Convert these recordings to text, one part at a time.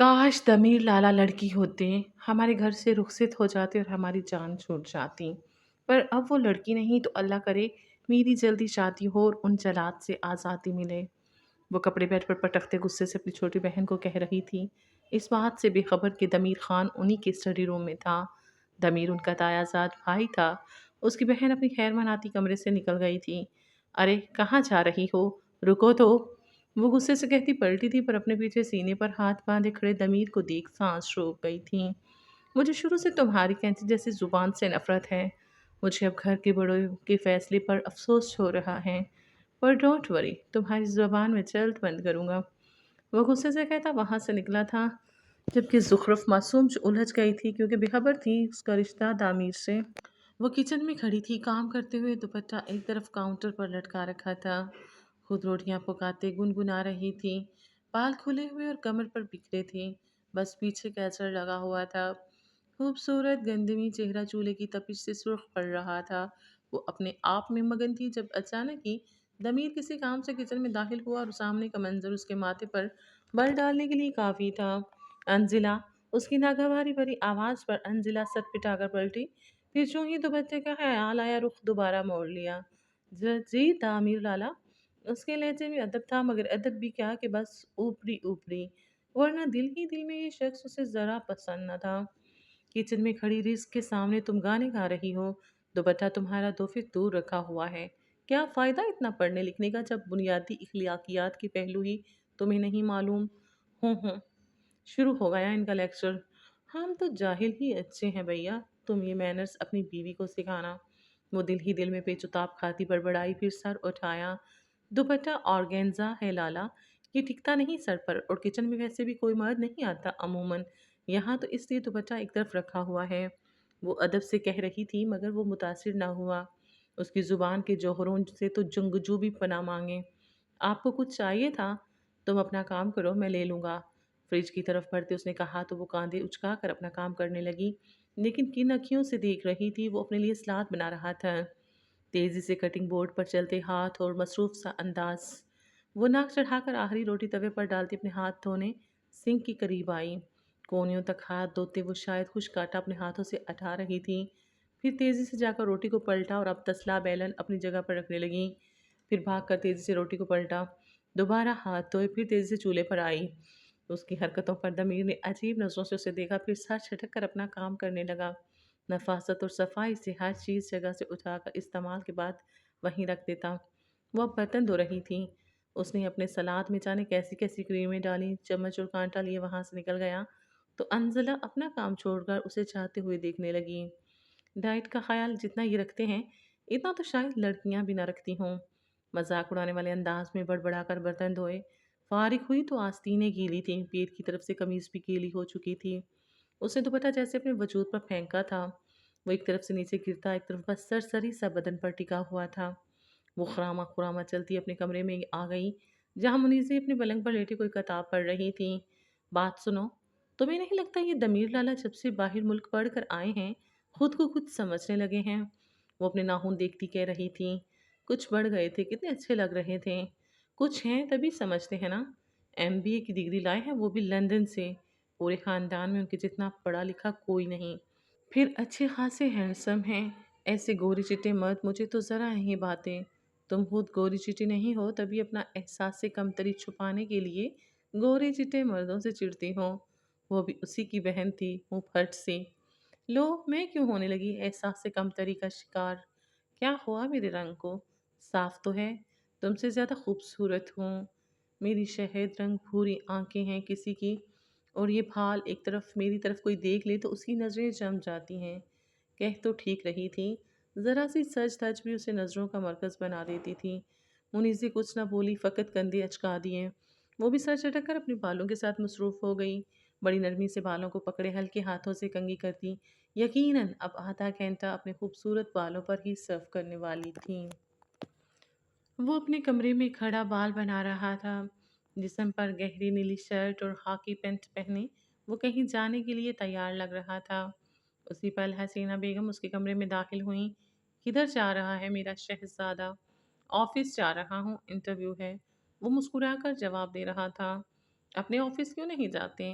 کاش ضمیر لالا لڑکی ہوتے، ہمارے گھر سے رخصت ہو جاتے اور ہماری جان چھوٹ جاتی۔ پر اب وہ لڑکی نہیں تو اللہ کرے میری جلدی شادی ہو اور ان جلاد سے آزادی ملے۔ وہ کپڑے بیڈ پر پٹکتے غصے سے اپنی چھوٹی بہن کو کہہ رہی تھی، اس بات سے بے خبر کہ ضمیر خان انہی کے اسٹڈی روم میں تھا۔ ضمیر ان کا تایا زاد بھائی تھا۔ اس کی بہن اپنی خیر مناتی کمرے سے نکل گئی تھی۔ ارے کہاں جا رہی ہو؟ رکو تو۔ وہ غصے سے کہتی پلٹی تھی پر اپنے پیچھے سینے پر ہاتھ باندھے کھڑے ضمیر کو دیکھ سانس روک گئی تھی۔ مجھے شروع سے تمہاری کینچی جیسی زبان سے نفرت ہے۔ مجھے اب گھر کے بڑوں کے فیصلے پر افسوس ہو رہا ہے، پر ڈونٹ وری، تمہاری زبان میں جلد بند کروں گا۔ وہ غصے سے کہتا وہاں سے نکلا تھا، جبکہ زخرف معصوم جو الجھ گئی تھی کیونکہ بے خبر تھی اس کا رشتہ تعمیر سے۔ وہ کچن میں کھڑی تھی، کام کرتے ہوئے دوپٹہ ایک طرف کاؤنٹر پر لٹکا رکھا تھا، خود روٹیاں پکاتے گنگنا رہی تھی۔ بال کھلے ہوئے اور کمر پر بکھرے تھے، بس پیچھے کیچڑ لگا ہوا تھا۔ خوبصورت گندمی چہرہ چولہے کی تپش سے سرخ پڑ رہا تھا۔ وہ اپنے آپ میں مگن تھی جب اچانک ہی ضمیر کسی کام سے کچن میں داخل ہوا اور سامنے کا منظر اس کے ماتھے پر بل ڈالنے کے لیے کافی تھا۔ انزلہ! اس کی ناگہانی بھری آواز پر انزلہ سر پٹا کر پلٹی، پھر جو ہی دوپٹے کا خیال آیا رخ دوبارہ موڑ لیا۔ جی ضمیر لالا۔ اس کے لہجے میں ادب تھا، مگر ادب بھی کیا کہ بس اوپری اوپری، ورنہ دل ہی دل میں یہ شخص اسے ذرا پسند نہ تھا۔ کچن میں کھڑی رزق کے سامنے تم گانے گا رہی ہو، دوپٹہ تمہارا 2 فٹ دور رکھا ہوا ہے، کیا فائدہ اتنا پڑھنے لکھنے کا جب بنیادی اخلاقیات کے پہلو ہی تمہیں نہیں معلوم؟ ہوں، شروع ہو گیا ان کا لیکچر۔ ہم تو جاہل ہی اچھے ہیں بھیا، تم یہ مینرز اپنی بیوی کو سکھانا۔ وہ دل ہی دل میں پیچ و تاب کھاتی بڑبڑائی، پھر سر اٹھایا۔ دوپٹہ آرگینزا ہے لالا، یہ ٹکتا نہیں سر پر، اور کچن میں ویسے بھی کوئی مرد نہیں آتا عموماً، یہاں تو اس لیے دوپٹہ ایک طرف رکھا ہوا ہے۔ وہ ادب سے کہہ رہی تھی مگر وہ متاثر نہ ہوا۔ اس کی زبان کے جوہروں سے تو جنگجو بھی پناہ مانگے۔ آپ کو کچھ چاہیے تھا؟ تم اپنا کام کرو، میں لے لوں گا۔ فریج کی طرف بڑھتے اس نے کہا تو وہ کاندھے اچکا کر اپنا کام کرنے لگی، لیکن کن اکھیوں سے دیکھ رہی تھی؟ وہ اپنے لیے سلاد بنا رہا تھا۔ تیزی سے کٹنگ بورڈ پر چلتے ہاتھ اور مصروف سا انداز۔ وہ ناک چڑھا کر آخری روٹی توے پر ڈالتی اپنے ہاتھ دھونے سنک کے قریب آئی۔ کونیوں تک ہاتھ دھوتے وہ شاید خشک آٹا اپنے ہاتھوں سے ہٹا رہی تھی، پھر تیزی سے جا کر روٹی کو پلٹا اور اب تسلا بیلن اپنی جگہ پر رکھنے لگی، پھر بھاگ کر تیزی سے روٹی کو پلٹا، دوبارہ ہاتھ دھوئے، پھر تیزی سے چولہے پر آئی۔ اس کی حرکتوں پر ضمیر نے عجیب نظروں سے اسے دیکھا، پھر سر جھٹک کر اپنا کام کرنے لگا۔ نفاست اور صفائی سے ہر چیز جگہ سے اٹھا کر استعمال کے بعد وہیں رکھ دیتا۔ وہ اب برتن دھو رہی تھی۔ اس نے اپنے سلاد میں جانے کیسی کیسی کریمیں ڈالی، چمچ اور کانٹا لیے وہاں سے نکل گیا تو انزلہ اپنا کام چھوڑ کر اسے چاہتے ہوئے دیکھنے لگی۔ ڈائٹ کا خیال جتنا یہ رکھتے ہیں اتنا تو شاید لڑکیاں بھی نہ رکھتی ہوں۔ مذاق اڑانے والے انداز میں بڑبڑا کر برتن دھوئے۔ فارغ ہوئی تو آستینیں گیلی تھیں، پیٹ کی طرف سے قمیض بھی گیلی ہو چکی تھی۔ اس نے دوپٹہ جیسے اپنے وجود پر پھینکا تھا، وہ ایک طرف سے نیچے گرتا، ایک طرف بس سرسری سا بدن پر ٹکا ہوا تھا۔ وہ خراما خراما چلتی اپنے کمرے میں آ گئی، جہاں منیزی اپنے پلنگ پر لیٹی کوئی کتاب پڑھ رہی تھی۔ بات سنو، تمہیں نہیں لگتا یہ ضمیر لالا جب سے باہر ملک پڑھ کر آئے ہیں خود کو کچھ سمجھنے لگے ہیں؟ وہ اپنے ناخن دیکھتی کہہ رہی تھی۔ کچھ بڑھ گئے تھے، کتنے اچھے لگ رہے تھے۔ کچھ ہیں تبھی سمجھتے ہیں نا۔ MBA کی ڈگری لائے ہیں، وہ بھی لندن سے، پورے خاندان میں ان کے جتنا پڑھا لکھا کوئی نہیں، پھر اچھے خاصے ہینڈسم ہیں۔ ایسے گورے چٹے مرد مجھے تو ذرا نہیں باتیں۔ تم خود گوری چٹی نہیں ہو تبھی اپنا احساس سے کمتری چھپانے کے لیے گورے چٹے مردوں سے چڑتی ہو۔ وہ بھی اسی کی بہن تھی، منہ پھٹ سی۔ لو، میں کیوں ہونے لگی احساس سے کمتری کا شکار؟ کیا ہوا میرے رنگ کو؟ صاف تو ہے، تم سے زیادہ خوبصورت ہوں۔ میری شہد رنگ بھوری آنکھیں ہیں کسی کی، اور یہ بھال ایک طرف میری طرف کوئی دیکھ لے تو اس کی نظریں جم جاتی ہیں۔ کہہ تو ٹھیک رہی تھی، ذرا سی سج دھج بھی اسے نظروں کا مرکز بنا دیتی تھی۔ منیزی کچھ نہ بولی، فقط کندھے اچکا دیے۔ وہ بھی سر چٹک کر اپنے بالوں کے ساتھ مصروف ہو گئی، بڑی نرمی سے بالوں کو پکڑے ہلکے ہاتھوں سے کنگھی کرتی، یقیناً اب آدھا گھنٹہ اپنے خوبصورت بالوں پر ہی صرف کرنے والی تھیں۔ وہ اپنے کمرے میں کھڑا بال بنا رہا تھا، جسم پر گہری نیلی شرٹ اور خاکی پینٹ پہنے وہ کہیں جانے کے لیے تیار لگ رہا تھا۔ اسی پل حسینہ بیگم اس کے کمرے میں داخل ہوئیں۔ کدھر جا رہا ہے میرا شہزادہ؟ آفس جا رہا ہوں، انٹرویو ہے، وہ مسکرا کر جواب دے رہا تھا۔ اپنے آفس کیوں نہیں جاتے؟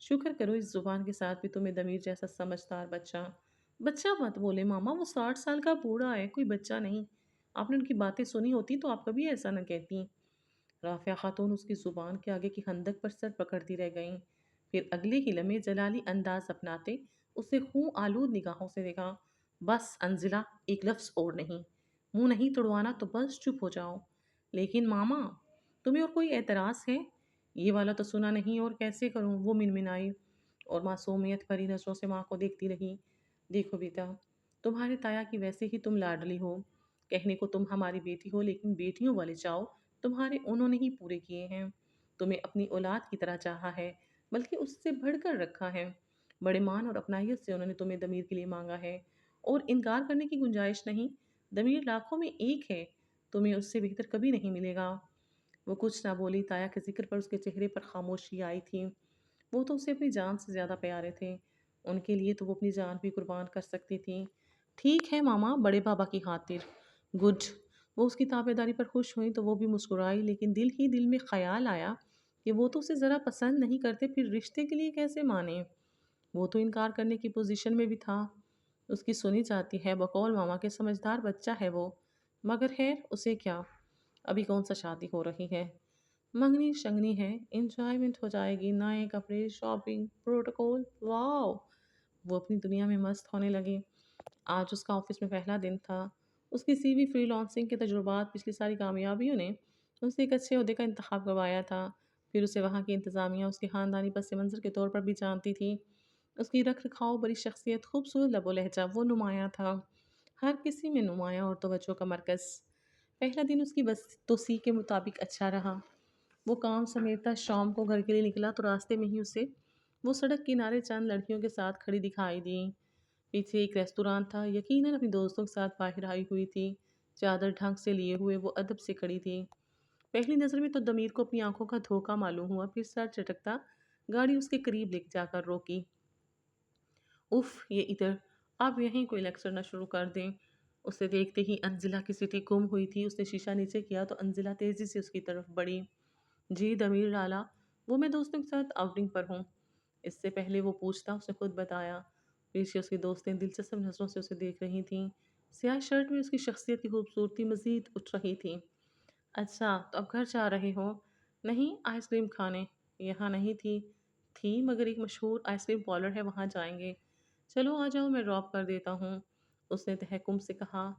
شکر کرو اس زبان کے ساتھ بھی تمہیں ضمیر جیسا سمجھدار بچہ۔ بچہ مت بولے ماما، وہ 60 سال کا بوڑھا ہے، کوئی بچہ نہیں۔ آپ نے ان کی باتیں سنی ہوتی تو آپ کبھی ایسا نہ کہتی۔ رافعہ خاتون اس کی زبان کے آگے کی خندق پر سر پکڑتی رہ گئیں۔ پھر اگلے ہی لمحے جلالی انداز اپناتے اسے خون آلود نگاہوں سے دیکھا۔ بس انزلہ، ایک لفظ اور نہیں۔ منہ نہیں توڑوانا تو بس چپ ہو جاؤ۔ لیکن ماما، تمہیں اور کوئی اعتراض ہے؟ یہ والا تو سنا نہیں اور کیسے کروں؟ وہ منمنائی اور معصومیت بھری نظروں سے ماں کو دیکھتی رہی۔ دیکھو بیٹا، تمہارے تایا کی ویسے ہی تم لاڈلی ہو۔ کہنے کو تم ہماری بیٹی ہو، لیکن بیٹیوں والے چاؤ تمہارے انہوں نے ہی پورے کیے ہیں۔ تمہیں اپنی اولاد کی طرح چاہا ہے، بلکہ اس سے بڑھ کر رکھا ہے۔ بڑے مان اور اپنائیت سے انہوں نے تمہیں ضمیر کے لیے مانگا ہے، اور انکار کرنے کی گنجائش نہیں۔ ضمیر لاکھوں میں ایک ہے، تمہیں اس سے بہتر کبھی نہیں ملے گا۔ وہ کچھ نہ بولی۔ تایا کے ذکر پر اس کے چہرے پر خاموشی آئی تھی۔ وہ تو اسے اپنی جان سے زیادہ پیارے تھے۔ ان کے لیے تو وہ اپنی جان بھی قربان کر سکتی تھی۔ ٹھیک ہے ماما، بڑے بابا کی خاطر۔ گڈ۔ وہ اس کی تابع داری پر خوش ہوئی تو وہ بھی مسکرائی، لیکن دل ہی دل میں خیال آیا کہ وہ تو اسے ذرا پسند نہیں کرتے، پھر رشتے کے لیے کیسے مانے؟ وہ تو انکار کرنے کی پوزیشن میں بھی تھا۔ اس کی سنی جاتی ہے، بقول ماما کے سمجھدار بچہ ہے وہ۔ مگر خیر، اسے کیا؟ ابھی کون سا شادی ہو رہی ہے؟ منگنی شنگنی ہے، انجوائمنٹ ہو جائے گی، نئے کپڑے، شاپنگ، پروٹوکول، واو! وہ اپنی دنیا میں مست ہونے لگے۔ آج اس کا آفس میں پہلا دن تھا۔ اس کی سی وی فری لانسنگ کے تجربات، پچھلی ساری کامیابیوں نے اسے ایک اچھے عہدے کا انتخاب کروایا تھا۔ پھر اسے وہاں کی انتظامیہ اس کے خاندانی پس منظر کے طور پر بھی جانتی تھی۔ اس کی رکھ رکھاؤ، بڑی شخصیت، خوبصورت لب و لہجہ، وہ نمایاں تھا۔ ہر کسی میں نمایاں اور توجہ کا مرکز۔ پہلا دن اس کی بس توصیع کے مطابق اچھا رہا۔ وہ کام سمیٹتا شام کو گھر کے لیے نکلا تو راستے میں ہی اسے وہ سڑک کنارے چند لڑکیوں کے ساتھ کھڑی دکھائی دی۔ پیچھے ایک ریستوران تھا، یقیناً اپنی دوستوں کے ساتھ باہر آئی ہوئی تھی۔ چادر ڈھنگ سے لیے ہوئے وہ ادب سے کھڑی تھی۔ پہلی نظر میں تو ضمیر کو اپنی آنکھوں کا دھوکہ معلوم ہوا، پھر سر چٹکتا گاڑی اس کے قریب لے جا کر روکی۔ اف، یہ ادھر، آپ یہیں کوئی لیکچر نہ شروع کر دیں۔ اسے دیکھتے ہی انزلہ کی سٹی گم ہوئی تھی۔ اس نے شیشہ نیچے کیا تو انزلہ تیزی سے اس کی طرف بڑھی۔ جی ضمیر لالا، وہ میں دوستوں کے ساتھ آؤٹنگ پر ہوں۔ اس سے پہلے وہ پوچھتا، اس نے خود بتایا۔ پیچھے اس کی دوستیں دلچسپ نظروں سے اسے دیکھ رہی تھیں۔ سیاہ شرٹ میں اس کی شخصیت کی خوبصورتی مزید اٹھ رہی تھی۔ اچھا، تو اب گھر جا رہے ہو؟ نہیں، آئس کریم کھانے۔ یہاں نہیں تھی مگر ایک مشہور آئس کریم پارلر ہے، وہاں جائیں گے۔ چلو آ جاؤ، میں ڈراپ کر دیتا ہوں۔ اس نے تحکم سے کہا۔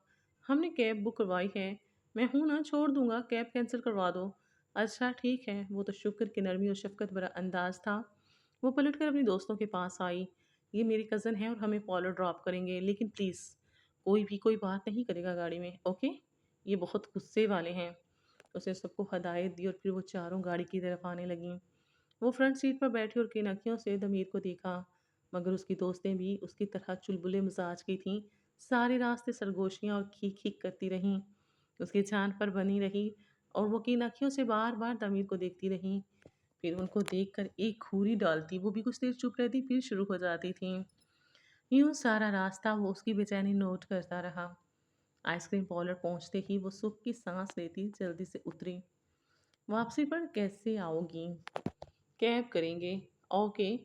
ہم نے کیب بک کروائی ہے۔ میں ہوں نا، چھوڑ دوں گا، کیب کینسل کروا دو۔ اچھا ٹھیک ہے۔ وہ تو شکر کی نرمی اور شفقت بھرا انداز تھا۔ وہ پلٹ کر اپنی دوستوں کے پاس آئی۔ یہ میری کزن ہے اور ہمیں پارلر ڈراپ کریں گے، لیکن پلیز کوئی بات نہیں کرے گا گاڑی میں، اوکے؟ یہ بہت غصے والے ہیں۔ اس نے سب کو ہدایت دی اور پھر وہ چاروں گاڑی کی طرف آنے لگیں۔ وہ فرنٹ سیٹ پر بیٹھی اور کن آنکھوں سے ضمیر کو دیکھا، مگر اس کی دوستیں بھی اس کی طرح چلبلے مزاج کی تھیں۔ سارے راستے سرگوشیاں اور کھیک کھیک کرتی رہیں۔ اس کی جان پر بنی رہی اور وہ کن آنکھوں سے بار بار ضمیر کو دیکھتی رہی۔ پھر ان کو دیکھ کر ایک گھوری ڈالتی، وہ بھی کچھ دیر چپ رہتی، پھر شروع ہو جاتی تھیں۔ یوں سارا راستہ وہ اس کی بے چینی نوٹ کرتا رہا۔ آئس کریم پارلر پہنچتے ہی وہ سکھ کی سانس لیتی جلدی سے اتری۔ واپسی پر کیسے آؤ گی؟ کیب کریں گے۔ اوکے،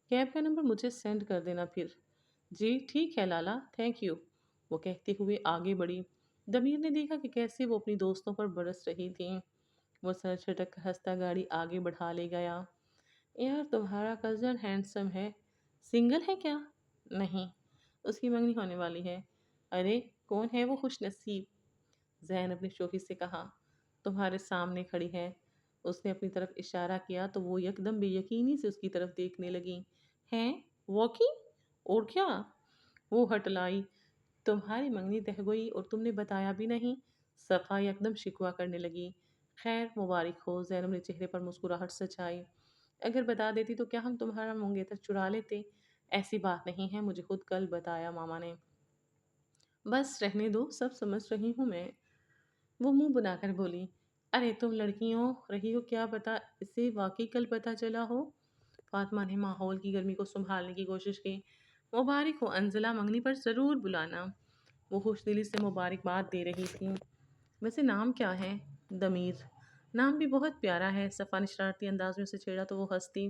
کیب کا نمبر مجھے سینڈ کر دینا پھر۔ جی ٹھیک ہے لالا، تھینک یو۔ وہ کہتے ہوئے آگے بڑھی۔ ضمیر نے دیکھا کہ کیسے وہ اپنی دوستوں پر برس رہی تھیں۔ وہ سر چھٹک کر ہنستا گاڑی آگے بڑھا لے گیا۔ یار تمہارا کزن ہینڈسم ہے۔ سنگل ہے کیا؟ نہیں، اس کی منگنی ہونے والی ہے۔ ارے کون ہے وہ خوش نصیب؟ زینب نے شوخی سے کہا۔ تمہارے سامنے کھڑی ہے۔ اس نے اپنی طرف اشارہ کیا تو وہ یکدم بے یقینی سے اس کی طرف دیکھنے لگی۔ ہیں؟ واقعی؟ اور کیا؟ وہ ہٹلائی۔ تمہاری منگنی طے ہوئی اور تم نے بتایا بھی نہیں؟ صفا یکدم شکوہ کرنے لگی۔ خیر مبارک ہو، زینب نے چہرے پر مسکراہٹ سجائی۔ اگر بتا دیتی تو کیا ہم تمہارا منگیتر چرا لیتے؟ ایسی بات نہیں ہے، مجھے خود کل بتایا ماما نے۔ بس رہنے دو، سب سمجھ رہی ہوں میں۔ وہ منہ بنا کر بولی۔ ارے تم لڑکیوں رہی ہو، کیا پتا اسے واقعی کل پتہ چلا ہو؟ فاطمہ نے ماحول کی گرمی کو سنبھالنے کی کوشش کی۔ مبارک ہو انزلہ، منگنی پر ضرور بلانا۔ وہ خوش دلی سے مبارکباد دے رہی تھی۔ ویسے نام کیا ہے؟ ضمیر۔ نام بھی بہت پیارا ہے۔ صفا نے شرارتی انداز میں اسے چھیڑا تو وہ ہنس دی۔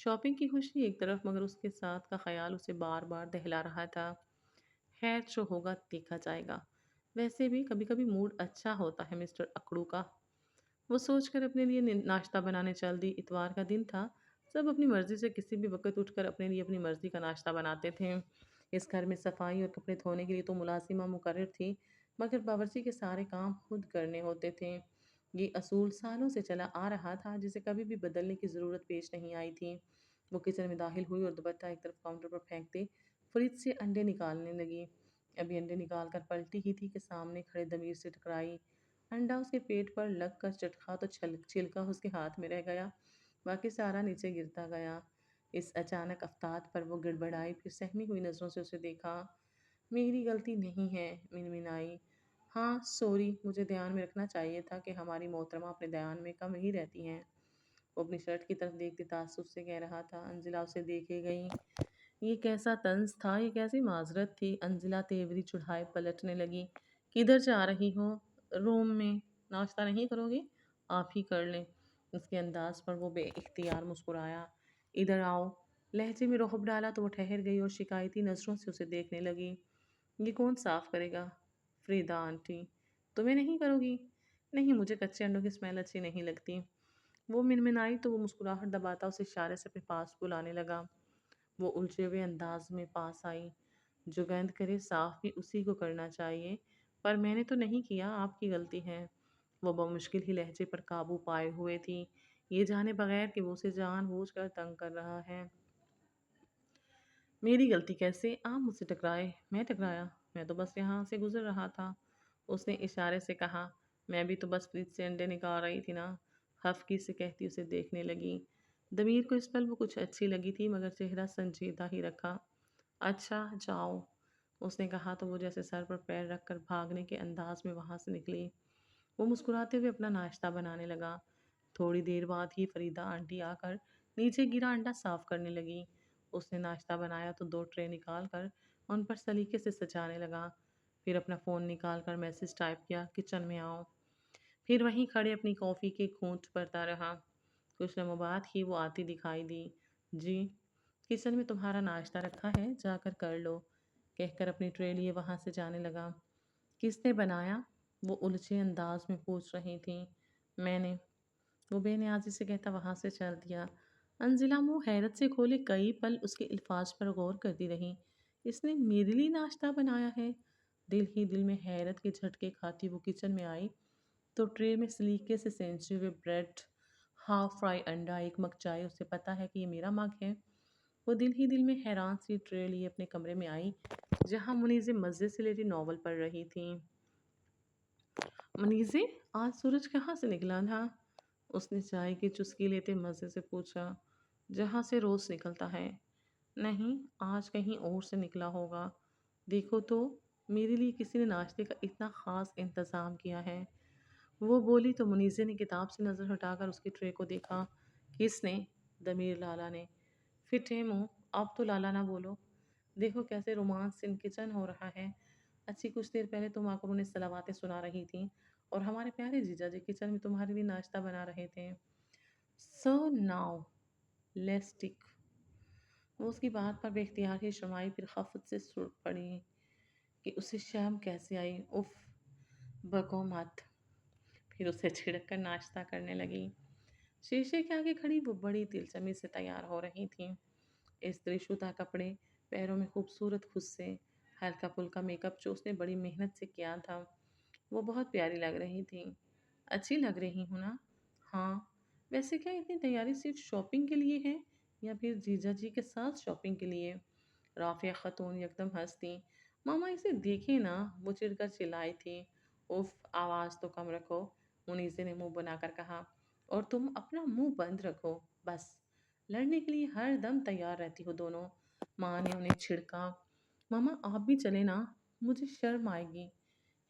شاپنگ کی خوشی ایک طرف مگر اس کے ساتھ کا خیال اسے بار بار دہلا رہا تھا۔ خیر جو ہوگا دیکھا جائے گا۔ ویسے بھی کبھی کبھی موڈ اچھا ہوتا ہے مسٹر اکڑو کا۔ وہ سوچ کر اپنے لیے ناشتہ بنانے چل دی۔ اتوار کا دن تھا۔ سب اپنی مرضی سے کسی بھی وقت اٹھ کر اپنے لیے اپنی مرضی کا ناشتہ بناتے تھے۔ اس گھر میں صفائی اور کپڑے دھونے کے لیے تو ملازمہ مقرر تھی، مگر باورچی کے سارے کام خود کرنے ہوتے تھے۔ یہ اصول سالوں سے چلا آ رہا تھا، جسے کبھی بھی بدلنے کی ضرورت پیش نہیں آئی تھی۔ وہ کچن میں داخل ہوئی اور دوپٹہ ایک طرف کاؤنٹر پر پھینکتے فریج سے انڈے نکالنے لگی۔ ابھی انڈے نکال کر پلٹی ہی تھی کہ سامنے کھڑے ضمیر سے ٹکرائی۔ انڈا اس کے پیٹ پر لگ کر چٹکا تو چھلکا اس کے ہاتھ میں رہ گیا، باقی سارا نیچے گرتا گیا۔ اس اچانک افتاد پر وہ گڑبڑائی، پھر سہمی ہوئی نظروں سے اسے دیکھا۔ میری غلطی نہیں ہے، منمنائی۔ ہاں سوری، مجھے دھیان میں رکھنا چاہیے تھا کہ ہماری محترمہ اپنے دھیان میں کم ہی رہتی ہیں۔ وہ اپنی شرٹ کی طرف دیکھتے تعصب سے کہہ رہا تھا۔ انزلہ اسے دیکھے گئی۔ یہ کیسا طنز تھا، یہ کیسی معذرت تھی؟ انزلہ تیوری چڑھائے پلٹنے لگی۔ کدھر جا رہی ہو؟ روم میں۔ ناشتہ نہیں کرو گی؟ آپ ہی کر لیں۔ اس کے انداز پر وہ بے اختیار مسکرایا۔ ادھر آؤ۔ لہجے میں رعب ڈالا تو وہ ٹھہر گئی اور شکایتی نظروں سے اسے دیکھنے لگی۔ یہ کون صاف کرے گا؟ فریدہ آنٹی۔ تمہیں نہیں کرو گی؟ نہیں، مجھے کچے انڈوں کی اسمیل اچھی نہیں لگتی۔ وہ منمنائی تو وہ مسکراہٹ دباتا اسے اشارے سے اپنے پاس بلانے لگا۔ وہ الجھے ہوئے انداز میں پاس آئی۔ جو گند کرے صاف بھی اسی کو کرنا چاہیے، پر میں نے تو نہیں کیا، آپ کی غلطی ہے۔ وہ بمشکل ہی لہجے پر قابو پائے ہوئے تھی، یہ جانے بغیر کہ وہ اسے جان بوجھ کر تنگ کر رہا ہے۔ میری غلطی کیسے؟ آپ مجھ سے ٹکرائے؟ میں ٹکرایا؟ میں تو بس یہاں سے گزر رہا تھا، اس نے اشارے سے کہا۔ میں بھی تو بس فریج سے انڈے نکال رہی تھی نا، خفگی سے کہتی اسے دیکھنے لگی۔ ضمیر کو اس پل وہ کچھ اچھی لگی تھی، مگر چہرہ سنجیدہ ہی رکھا۔ اچھا جاؤ، اس نے کہا تو وہ جیسے سر پر پیر رکھ کر بھاگنے کے انداز میں وہاں سے نکلی۔ وہ مسکراتے ہوئے اپنا ناشتہ بنانے لگا۔ تھوڑی دیر بعد ہی فریدہ آنٹی آ کر نیچے گرا انڈا صاف کرنے لگی۔ اس نے ناشتہ بنایا تو 2 ٹرے نکال کر ان پر سلیقے سے سجانے لگا۔ پھر اپنا فون نکال کر میسج ٹائپ کیا، کچن میں آؤ۔ پھر وہیں کھڑے اپنی کافی کے گھونٹ بھرتا رہا۔ کچھ لمحوں بعد ہی وہ آتی دکھائی دی۔ جی، کچن میں تمہارا ناشتہ رکھا ہے، جا کر لو، کہہ کر اپنی ٹرے لیے وہاں سے جانے لگا۔ کس نے بنایا؟ وہ الجھے انداز میں پوچھ رہی تھی۔ میں نے، وہ بے نیازی سے کہتا وہاں سے چل دیا۔ انزلہ منہ حیرت سے کھولے کئی پل اس کے الفاظ پر غور کرتی رہی۔ اس نے میرے لیے ناشتہ بنایا ہے؟ دل ہی دل میں حیرت کے جھٹکے کھاتی وہ کچن میں آئی تو ٹرے میں سلیقے سے سینچے ہوئے بریڈ، ہاف فرائی انڈا، ایک مگ چائے، اسے پتا ہے کہ یہ میرا مگ ہے۔ وہ دل ہی دل میں حیران سی ٹرے لیے اپنے کمرے میں آئی، جہاں منیزیں مزے سے لیٹی ناول پڑھ رہی تھیں۔ منیزیں، آج سورج کہاں سے نکلا تھا؟ اس نے چائے کی چسکی لیتے مزے سے پوچھا۔ جہاں سے روز نکلتا ہے۔ نہیں، آج کہیں اور سے نکلا ہوگا۔ دیکھو تو، میرے لیے کسی نے ناشتے کا اتنا خاص انتظام کیا ہے۔ وہ بولی تو منیزے نے کتاب سے نظر ہٹا کر اس کی ٹرے کو دیکھا۔ کس نے؟ ضمیر لالا نے۔ پھٹے منہ، اب تو لالا نہ بولو۔ دیکھو کیسے رومانس ان کچن ہو رہا ہے۔ اچھی کچھ دیر پہلے تم آ کر انہیں صلواتیں سنا رہی تھیں اور ہمارے پیارے جیجا جی کچن میں تمہارے لیے ناشتہ بنا رہے تھے۔ سو ناؤ لیٹس ٹک۔ وہ اس کی بات پر بے اختیار ہی شرمائی، پھر خفت سے سڑ پڑی کہ اسے شرم کیسے آئی۔ اف، بکو مت۔ پھر اسے چھڑک کر ناشتہ کرنے لگی۔ شیشے کے آگے کھڑی وہ بڑی دلچسپی سے تیار ہو رہی تھیں۔ استری شدہ کپڑے، پیروں میں خوبصورت خصے، ہلکا پھلکا میک اپ جو اس نے بڑی محنت سے کیا تھا، وہ بہت پیاری لگ رہی تھی۔ اچھی لگ رہی ہوں نا؟ ہاں۔ ویسے کیا اتنی تیاری صرف شاپنگ کے لیے ہے یا پھر جیجا جی کے ساتھ شاپنگ کے لیے؟ رافعہ خاتون یکدم ہنس دیں۔ ماما اسے دیکھے نا، وہ چڑھ کر چلائی تھی۔ اف، آواز تو کم رکھو، منیزے نے منہ بنا کر کہا۔ اور تم اپنا منہ بند رکھو، بس۔ لڑنے کے لیے ہر دم تیار رہتی ہو دونوں۔ ماں نے انہیں چھڑکا۔ ماما آپ بھی چلے نا، مجھے شرم آئے گی۔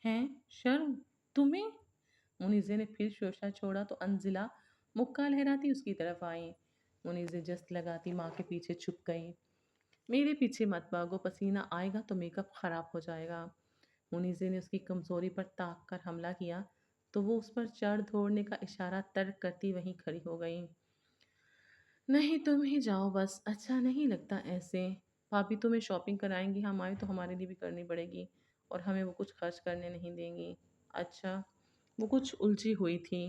ہیں؟ شرم؟ تمہیں؟ منیزے نے پھر شوشہ چھوڑا تو انزلہ مکہ لہراتی اس کی طرف آئی۔ منیزے جست لگاتی ماں کے پیچھے چھپ گئی۔ میرے پیچھے مت بھاگو، پسینہ آئے گا تو میک اپ خراب ہو جائے گا۔ منیزے نے اس کی کمزوری پر تاک کر حملہ کیا تو وہ اس پر چڑھ دوڑنے کا اشارہ ترک کرتی وہیں کھڑی ہو گئی۔ نہیں تم ہی جاؤ بس، اچھا نہیں لگتا ایسے۔ بھابھی تمہیں شاپنگ کرائیں گی، ہم آئے تو ہمارے لیے بھی کرنی پڑے گی اور ہمیں وہ کچھ خرچ کرنے نہیں دیں گی۔ اچھا، وہ کچھ الجھی ہوئی تھی۔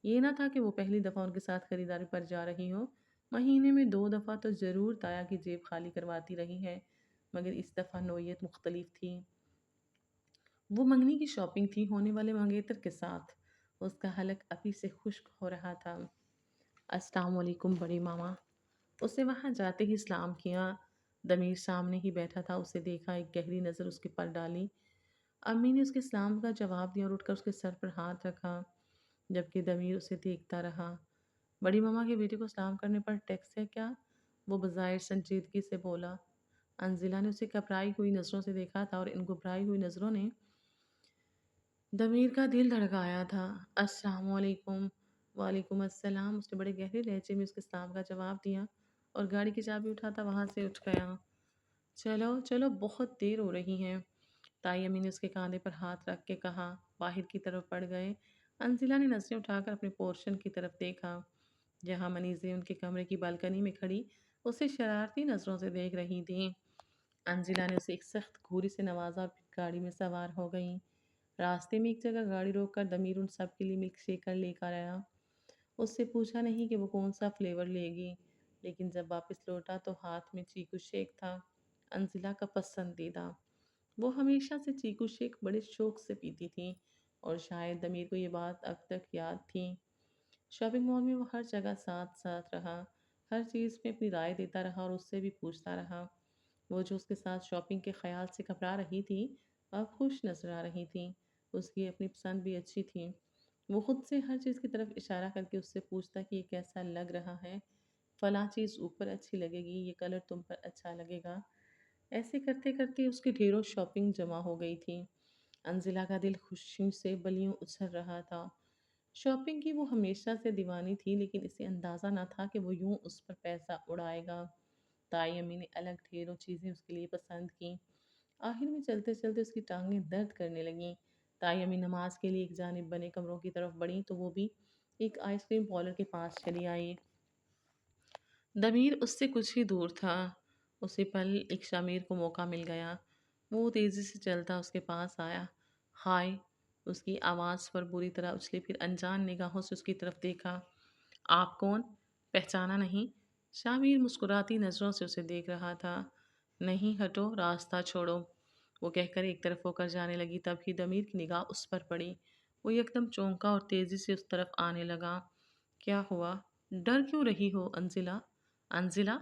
یہ نہ تھا کہ وہ پہلی دفعہ ان کے ساتھ خریداری پر جا رہی ہو۔ مہینے میں 2 دفعہ تو ضرور تایا کی جیب خالی کرواتی رہی ہے، مگر اس دفعہ نوعیت مختلف تھی۔ وہ منگنی کی شاپنگ تھی ہونے والے منگیتر کے ساتھ۔ اس کا حلق ابھی سے خشک ہو رہا تھا۔ السلام علیکم بڑی ماما۔ اسے وہاں جاتے ہی سلام کیا۔ دمیر سامنے ہی بیٹھا تھا، اسے دیکھا، ایک گہری نظر اس کے پر ڈالی۔ امی نے اس کے سلام کا جواب دیا اور اٹھ کر اس کے سر پر ہاتھ رکھا، جبکہ دمیر اسے دیکھتا رہا۔ بڑی ماما کے بیٹے کو سلام کرنے پر ٹیکس ہے کیا؟ وہ بظاہر سنجیدگی سے بولا۔ انزلہ نے اسے گھبرائی ہوئی نظروں سے دیکھا تھا اور ان گھبرائی ہوئی نظروں نے دمیر کا دل دھڑکایا تھا۔ السلام علیکم۔ وعلیکم السلام۔ اس نے بڑے گہرے لہجے میں اس کے سلام کا جواب دیا اور گاڑی کی چابی اٹھاتا وہاں سے اٹھ گیا۔ چلو چلو، بہت دیر ہو رہی ہے، تائی امی نے اس کے کاندھے پر ہاتھ رکھ کے کہا۔ باہر کی طرف بڑھ گئے۔ انزلہ نے نظریں اٹھا کر اپنے پورشن کی طرف دیکھا، جہاں منیزیں ان کے کمرے کی بالکنی میں کھڑی اسے شرارتی نظروں سے دیکھ رہی تھیں۔ انزلہ نے اسے ایک سخت گھوری سے نوازا اور پھر گاڑی میں سوار ہو گئیں۔ راستے میں ایک جگہ گاڑی روک کر دمیر ان سب کے لیے ملک شیکر لے کر آیا۔ اس سے پوچھا نہیں کہ وہ کون سا فلیور لے گی، لیکن جب واپس لوٹا تو ہاتھ میں چیکو شیک تھا، انزلہ کا پسندیدہ۔ وہ ہمیشہ سے چیکو شیک بڑے شوق سے پیتی تھی اور شاید دمیر کو یہ بات اب تک یاد تھی۔ شاپنگ مال میں وہ ہر جگہ ساتھ ساتھ رہا، ہر چیز میں اپنی رائے دیتا رہا اور اس سے بھی پوچھتا رہا۔ وہ جو اس کے ساتھ شاپنگ کے خیال سے گھبرا رہی تھی، اب خوش نظر آ رہی تھی۔ اس کی اپنی پسند بھی اچھی تھی۔ وہ خود سے ہر چیز کی طرف اشارہ کر کے اس سے پوچھتا کہ یہ کیسا لگ رہا ہے، فلاں چیز اوپر اچھی لگے گی، یہ کلر تم پر اچھا لگے گا۔ ایسے کرتے کرتے اس کی ڈھیروں شاپنگ جمع ہو گئی تھی۔ انزلہ کا دل خوشی سے بلیوں اچھل رہا تھا۔ شاپنگ کی وہ ہمیشہ سے دیوانی تھی، لیکن اسے اندازہ نہ تھا کہ وہ یوں اس پر پیسہ اڑائے گا۔ تائی امی نے الگ ڈھیروں چیزیں اس کے لیے پسند کیں۔ آخر میں چلتے چلتے اس کی ٹانگیں درد کرنے لگیں۔ تائی امی نماز کے لیے ایک جانب بنے کمروں کی طرف بڑھیں تو وہ بھی ایک آئس کریم پارلر کے پاس چلی آئی۔ دمیر اس سے کچھ ہی دور تھا۔ اسی پل ایک شامیر کو موقع مل گیا۔ وہ تیزی سے چلتا اس کے پاس آیا۔ ہائے! اس کی آواز پر بری طرح اچھلی، پھر انجان نگاہوں سے اس کی طرف دیکھا۔ آپ کون؟ پہچانا نہیں؟ شامیر مسکراتی نظروں سے اسے دیکھ رہا تھا۔ نہیں، ہٹو، راستہ چھوڑو، وہ کہہ کر ایک طرف ہو کر جانے لگی، تب ہی دمیر کی نگاہ اس پر پڑی۔ وہ یکدم چونکا اور تیزی سے اس طرف آنے لگا۔ کیا ہوا؟ ڈر کیوں رہی ہو انزلہ؟ انزلہ،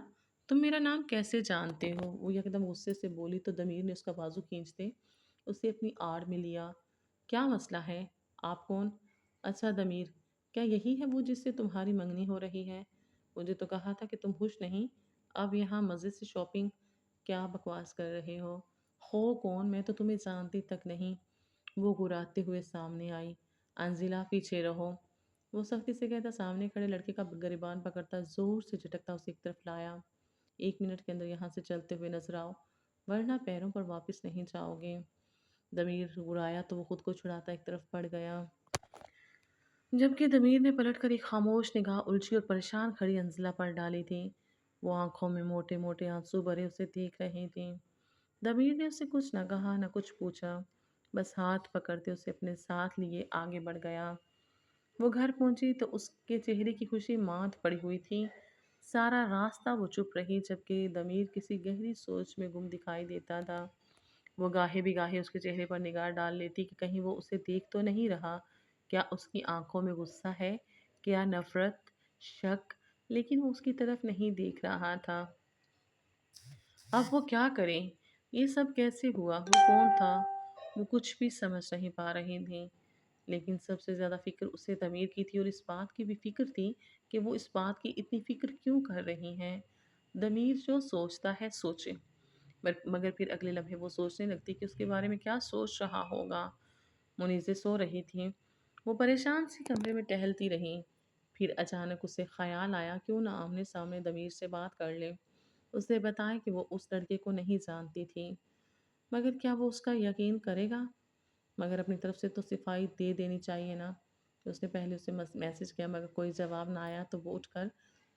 تم میرا نام کیسے جانتے ہو؟ وہ یکدم غصے سے بولی تو دمیر نے اس کا بازو کھینچتے اسے اپنی آڑ میں لیا۔ کیا مسئلہ ہے؟ آپ کون؟ اچھا دمیر، کیا یہی ہے وہ جس سے تمہاری منگنی ہو رہی ہے؟ مجھے تو کہا تھا کہ تم خوش نہیں، اب یہاں مزے سے شاپنگ، کیا بکواس کر رہے ہو کون؟ میں تو تمہیں جانتی تک نہیں۔ وہ گراتے ہوئے سامنے آئی۔ انزلہ، پیچھے رہو، وہ سختی سے کہتا سامنے کھڑے لڑکے کا گریبان پکڑتا زور سے جھٹکتا اسے ایک طرف لایا۔ 1 منٹ کے اندر یہاں سے چلتے ہوئے نظر آؤ، ورنہ پیروں پر واپس نہیں جاؤ گے۔ دمیر گرایا تو وہ خود کو چھڑاتا ایک طرف پڑ گیا، جبکہ دمیر نے پلٹ کر ایک خاموش نگاہ الجھی اور پریشان کھڑی انزلہ پر ڈالی تھی۔ وہ آنکھوں میں موٹے موٹے آنسو بھرے اسے دیکھ رہی تھی۔ دمیر نے اسے کچھ نہ کہا نہ کچھ پوچھا، بس ہاتھ پکڑتے اسے اپنے ساتھ لیے آگے بڑھ گیا۔ وہ گھر پہنچی تو اس کے چہرے کی خوشی مات پڑی ہوئی تھی۔ سارا راستہ وہ چپ رہی، جبکہ دمیر کسی گہری سوچ میں گم دکھائی دیتا تھا۔ وہ گاہے بھی گاہے اس کے چہرے پر نگاہ ڈال لیتی کہ کہیں وہ اسے دیکھ تو نہیں رہا، کیا اس کی آنکھوں میں غصہ ہے، کیا نفرت، شک، لیکن وہ اس کی طرف نہیں دیکھ رہا تھا۔ اب وہ کیا کرے؟ یہ سب کیسے ہوا؟ وہ کون تھا؟ وہ کچھ بھی سمجھ نہیں پا رہی تھی، لیکن سب سے زیادہ فکر اسے ضمیر کی تھی اور اس بات کی بھی فکر تھی کہ وہ اس بات کی اتنی فکر کیوں کر رہی ہیں۔ ضمیر جو سوچتا ہے سوچے، مگر پھر اگلے لمحے وہ سوچنے لگتی کہ اس کے بارے میں کیا سوچ رہا ہوگا۔ منیزیں سو رہی تھیں، وہ پریشان سی کمرے میں ٹہلتی رہیں۔ پھر اچانک اسے خیال آیا کیوں نہ آمنے سامنے ضمیر سے بات کر لے، اسے بتائے کہ وہ اس لڑکے کو نہیں جانتی تھی، مگر کیا وہ اس کا یقین کرے گا؟ مگر اپنی طرف سے تو صفائی دے دینی چاہیے نا۔ اس نے پہلے اسے میسج کیا، مگر کوئی جواب نہ آیا تو وہ اٹھ کر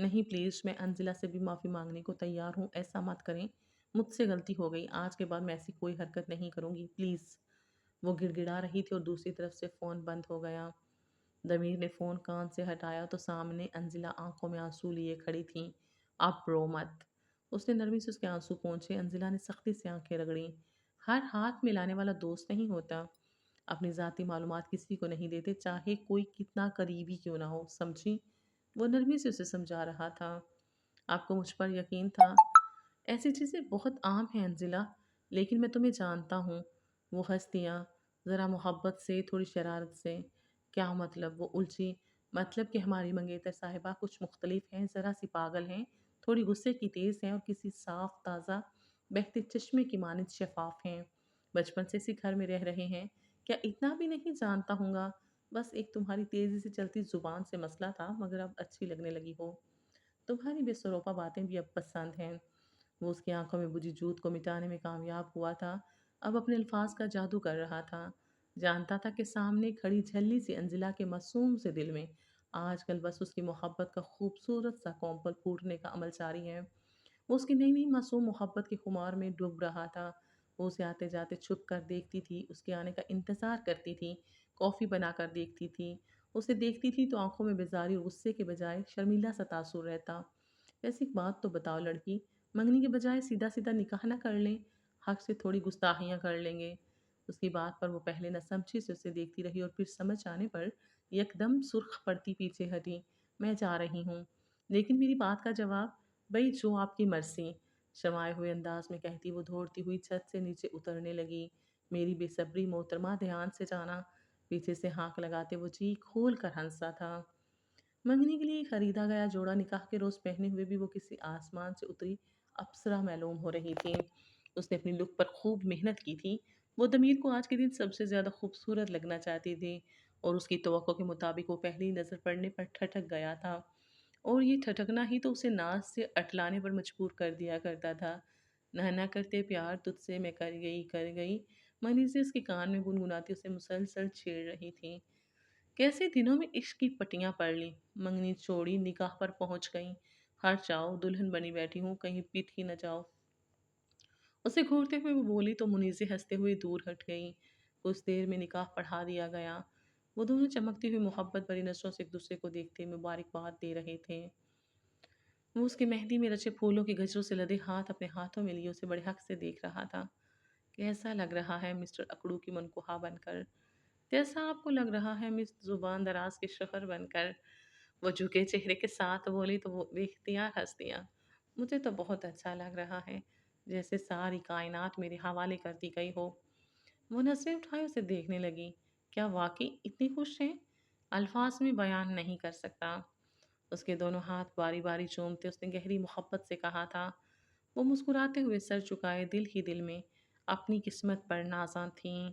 نہیں پلیز، میں انزلہ سے بھی معافی مانگنے کو تیار ہوں، ایسا مت کریں۔ مجھ سے غلطی ہو گئی، آج کے بعد میں ایسی کوئی حرکت نہیں کروں گی، پلیز۔ وہ گڑ گڑا رہی تھی اور دوسری طرف سے فون بند ہو گیا۔ ضمیر نے فون کان سے ہٹایا تو سامنے انزلہ آنکھوں میں آنسو لیے کھڑی تھیں۔ اب رو مت۔ اس نے نرمی سے اس کے آنسو پونچھے۔ انزلہ نے سختی سے آنکھیں رگڑیں۔ ہر ہاتھ ملانے والا دوست نہیں ہوتا۔ اپنی ذاتی معلومات کسی کو نہیں دیتے، چاہے کوئی کتنا قریبی کیوں نہ ہو، سمجھی؟ وہ نرمی سے اسے سمجھا رہا تھا۔ آپ کو مجھ پر یقین تھا؟ ایسی چیزیں بہت عام ہیں انزلہ، لیکن میں تمہیں جانتا ہوں۔ وہ ہنس دیا، ذرا محبت سے، تھوڑی شرارت سے۔ کیا مطلب؟ وہ الجھی۔ مطلب کہ ہماری منگیتر صاحبہ کچھ مختلف ہیں، ذرا سی پاگل ہیں، تھوڑی غصے کی تیز ہیں اور کسی صاف تازہ بہتے چشمے کی مانند شفاف ہیں۔ بچپن سے اسی گھر میں رہ رہے ہیں، کیا اتنا بھی نہیں جانتا ہوں گا؟ بس ایک تمہاری تیزی سے چلتی زبان سے مسئلہ تھا، مگر اب اچھی لگنے لگی ہو۔ تمہاری بے سروپا باتیں بھی اب پسند ہیں۔ وہ اس کی آنکھوں میں بجھی جوت کو مٹانے میں کامیاب ہوا تھا۔ اب اپنے الفاظ کا جادو کر رہا تھا۔ جانتا تھا کہ سامنے کھڑی جھلی سی انزلہ کے معصوم سے دل میں آج کل بس اس کی محبت کا خوبصورت سا کومپل پھوٹنے کا عمل جاری ہے۔ وہ اس کی نئی نئی معصوم محبت کے خمار میں ڈوب رہا تھا۔ وہ اسے آتے جاتے چھپ کر دیکھتی تھی، اس کے آنے کا انتظار کرتی تھی، کافی بنا کر دیکھتی تھی۔ اسے دیکھتی تھی تو آنکھوں میں بیزاری اور غصے کے بجائے شرمیلا سا تاثر رہتا۔ ویسی ایک بات تو بتاؤ لڑکی، منگنی کے بجائے سیدھا سیدھا نکاح نہ کر لیں؟ حق سے تھوڑی گستاخیاں کر لیں گے۔ اس کی بات پر وہ پہلے نہ سمجھی سے اسے دیکھتی رہی اور پھر سمجھ آنے پر یکدم سرخ پڑتی پیچھے ہٹی۔ میں جا رہی ہوں، لیکن میری بات کا جواب؟ بھئی جو آپ کی مرضی، شرمائے ہوئے انداز میں کہتی وہ دوڑتی ہوئی چھت سے نیچے اترنے لگی۔ میری بے صبری محترمہ، دھیان سے جانا۔ پیچھے سے ہانک لگاتے وہ جی کھول کر ہنسا تھا۔ منگنی کے لیے خریدا گیا جوڑا نکاح کے روز پہنے ہوئے بھی وہ کسی آسمان سے اتری اپسرا معلوم ہو رہی تھی۔ اس نے اپنی لک پر خوب محنت کی تھی۔ وہ ضمیر کو آج کے دن سب سے زیادہ خوبصورت لگنا چاہتی تھی اور اس کی توقع کے مطابق وہ پہلی نظر پڑنے پر ٹھٹک گیا تھا، اور یہ ٹھٹکنا ہی تو اسے ناز سے اٹلانے پر مجبور کر دیا کرتا تھا۔ نہ کرتے پیار تجھ سے میں کر گئی، منی سے اس کے کان میں گنگناتی اسے مسلسل چھیڑ رہی تھی۔ کیسے دنوں میں عشق کی پٹیاں پڑ لیں، منگنی چوڑی نکاح پر پہنچ گئیں۔ ہر جاؤ دلہن بنی بیٹھی ہوں، کہیں پٹ ہی نہ جاؤ۔ اسے گھورتے ہوئے وہ بولی تو منیزیں ہنستے ہوئے دور ہٹ گئی۔ کچھ دیر میں نکاح پڑھا دیا گیا۔ وہ دونوں چمکتی ہوئی محبت بھری نظروں سے ایک دوسرے کو دیکھتے مبارکباد دے رہے تھے۔ وہ اس کے مہندی میں رچے پھولوں کے گجروں سے لدے ہاتھ اپنے ہاتھوں میں لیے اسے بڑے حق سے دیکھ رہا تھا۔ کیسا لگ رہا ہے مسٹر اکڑو کی منکوہا بن کر؟ جیسا آپ کو لگ رہا ہے مس زبان دراز کے شوہر بن کر؟ وہ جھکے چہرے کے ساتھ بولی تو وہ بے اختیار ہنس دیا۔ مجھے تو بہت اچھا لگ رہا ہے، جیسے ساری کائنات میرے حوالے کر دی گئی ہو۔ وہ نظریں اٹھائے اسے دیکھنے لگی۔ کیا واقعی اتنی خوش ہیں؟ الفاظ میں بیان نہیں کر سکتا۔ اس کے دونوں ہاتھ باری باری چومتے اس نے گہری محبت سے کہا تھا۔ وہ مسکراتے ہوئے سر چکائے دل ہی دل میں اپنی قسمت پر نازاں تھیں۔